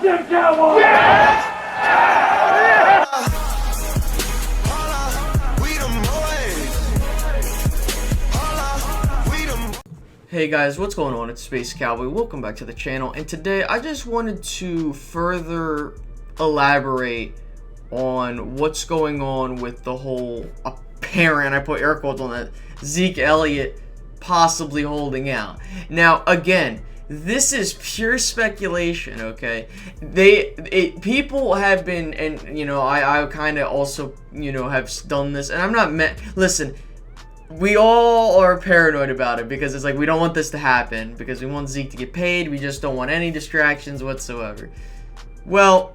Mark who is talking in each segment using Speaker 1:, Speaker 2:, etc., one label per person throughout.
Speaker 1: them Cowboys! Yeah!
Speaker 2: Hey guys, what's going on? It's Space Cowboy. Welcome back to the channel, and today I just wanted to further elaborate on what's going on with the whole apparent, I put air quotes on that, Zeke Elliott possibly holding out. Now, again, this is pure speculation, okay? People have been, and you know, I kind of also, you know, have done this, and I'm not listen. We all are paranoid about it because it's like we don't want this to happen because we want Zeke to get paid. We just don't want any distractions whatsoever. Well,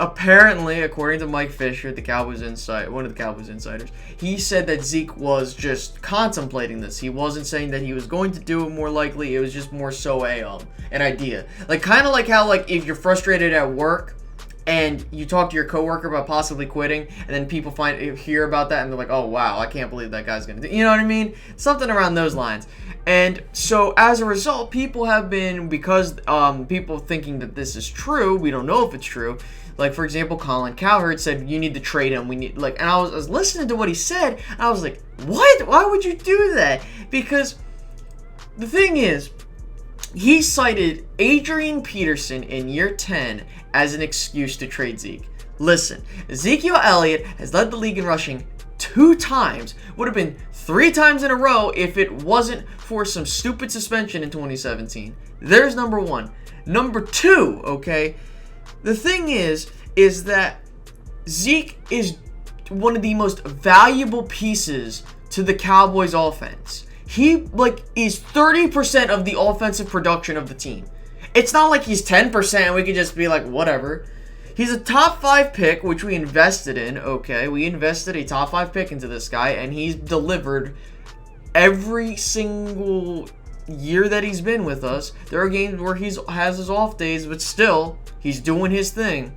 Speaker 2: apparently, according to Mike Fisher, the Cowboys insider, one of the Cowboys insiders, he said that Zeke was just contemplating this. He wasn't saying that he was going to do it. More likely, it was just more so an idea, like kind of like how like if you're frustrated at work and you talk to your coworker about possibly quitting, and then people hear about that, and they're like, "Oh wow, I can't believe that guy's gonna do." You know what I mean? Something around those lines. And so, as a result, people have been, because people thinking that this is true. We don't know if it's true. Like for example, Colin Cowherd said, "You need to trade him. We need like," and I was listening to what he said, and I was like, "What? Why would you do that?" Because the thing is, he cited Adrian Peterson in year 10 as an excuse to trade Zeke. Listen, Ezekiel Elliott has led the league in rushing 2 times. Would have been 3 times in a row if it wasn't for some stupid suspension in 2017. There's number 1. Number 2, okay? The thing is that Zeke is one of the most valuable pieces to the Cowboys offense. He is 30% of the offensive production of the team. It's not like he's 10% and we could just be like, whatever. He's a top 5 pick, which we invested in, okay? We invested a top 5 pick into this guy, and he's delivered every single year that he's been with us. There are games where he has his off days, but still, he's doing his thing.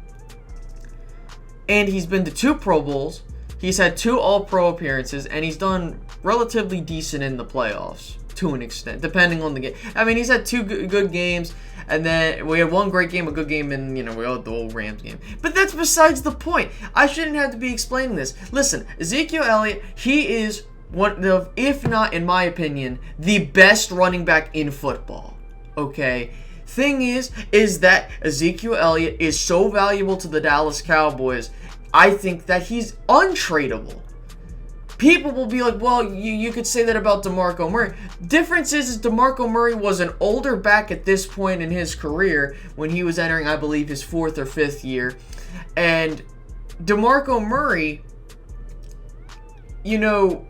Speaker 2: And he's been to 2 Pro Bowls. He's had 2 All-Pro appearances, and he's done relatively decent in the playoffs to an extent, depending on the game. I mean, he's had 2 good games, and then we had 1 great game, a good game, and, you know, we had the old Rams game. But that's besides the point. I shouldn't have to be explaining this. Listen, Ezekiel Elliott, he is one of, if not, in my opinion, the best running back in football, okay? Thing is that Ezekiel Elliott is so valuable to the Dallas Cowboys, I think that he's untradeable. People will be like, well, you could say that about DeMarco Murray. Difference is DeMarco Murray was an older back at this point in his career when he was entering, I believe, his 4th or 5th year. And DeMarco Murray, you know,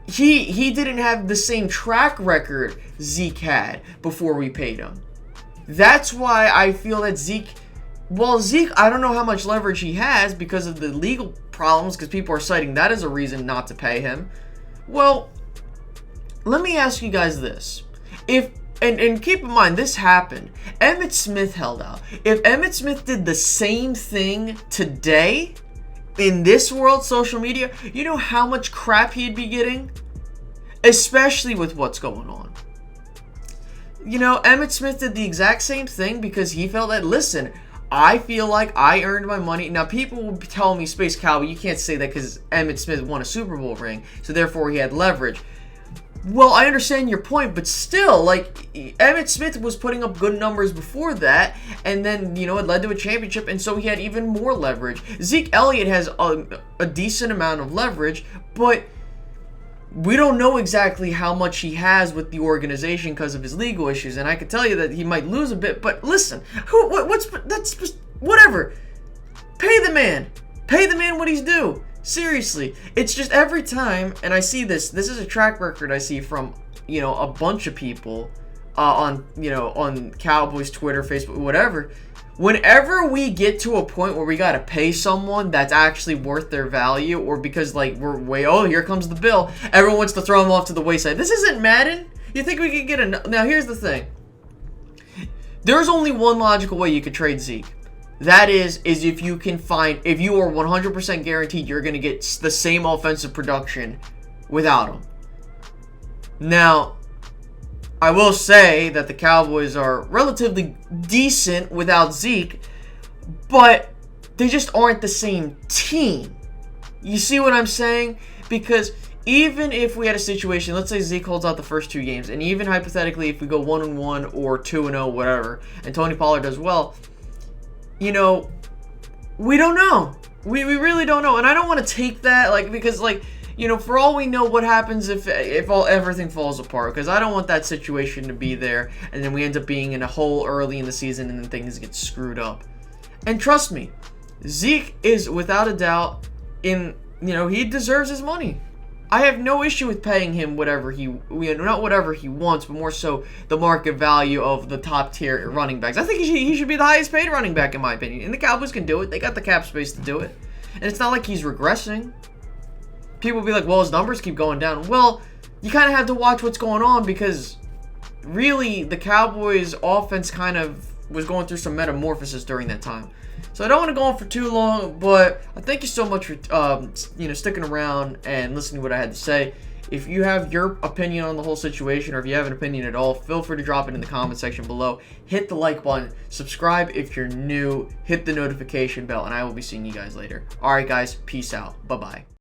Speaker 2: he didn't have the same track record Zeke had before we paid him. That's why I feel that Zeke, I don't know how much leverage he has because of the legal problems, because people are citing that as a reason not to pay him. Well, let me ask you guys this. And keep in mind, this happened. Emmitt Smith held out. If Emmitt Smith did the same thing today in this world, social media, you know how much crap he'd be getting? Especially with what's going on. You know, Emmitt Smith did the exact same thing because he felt that, listen, I feel like I earned my money. Now, people will tell me, Space Cowboy, you can't say that because Emmitt Smith won a Super Bowl ring, so therefore he had leverage. Well, I understand your point, but still, like, Emmitt Smith was putting up good numbers before that, and then, you know, it led to a championship, and so he had even more leverage. Zeke Elliott has a decent amount of leverage, but we don't know exactly how much he has with the organization because of his legal issues, and I can tell you that he might lose a bit. But listen, that's just whatever. Pay the man what he's due. Seriously, it's just every time, and I see this is a track record I see from, you know, a bunch of people on Cowboys Twitter, Facebook, whatever. Whenever we get to a point where we gotta pay someone that's actually worth their value, or because like here comes the bill, everyone wants to throw them off to the wayside. This isn't Madden. You think we could get now here's the thing. There's only one logical way you could trade Zeke. That is if you are 100% guaranteed you're gonna get the same offensive production without him. Now, I will say that the Cowboys are relatively decent without Zeke, but they just aren't the same team. You see what I'm saying? Because even if we had a situation, let's say Zeke holds out the first 2 games, and even hypothetically if we go 1-1 or 2-0, whatever, and Tony Pollard does well, you know, we don't know. We really don't know. And I don't want to take that, like, because, like, you know, for all we know, what happens if everything falls apart? Because I don't want that situation to be there, and then we end up being in a hole early in the season, and then things get screwed up. And trust me, Zeke is without a doubt he deserves his money. I have no issue with paying him whatever not whatever he wants, but more so the market value of the top tier running backs. I think he should be the highest paid running back in my opinion. And the Cowboys can do it. They got the cap space to do it. And it's not like he's regressing. People will be like, well, his numbers keep going down. Well, you kind of have to watch what's going on because really the Cowboys offense kind of was going through some metamorphosis during that time. So I don't want to go on for too long, but I thank you so much for sticking around and listening to what I had to say. If you have your opinion on the whole situation, or if you have an opinion at all, feel free to drop it in the comment section below. Hit the like button, subscribe if you're new, hit the notification bell, and I will be seeing you guys later. Alright guys, peace out. Bye-bye.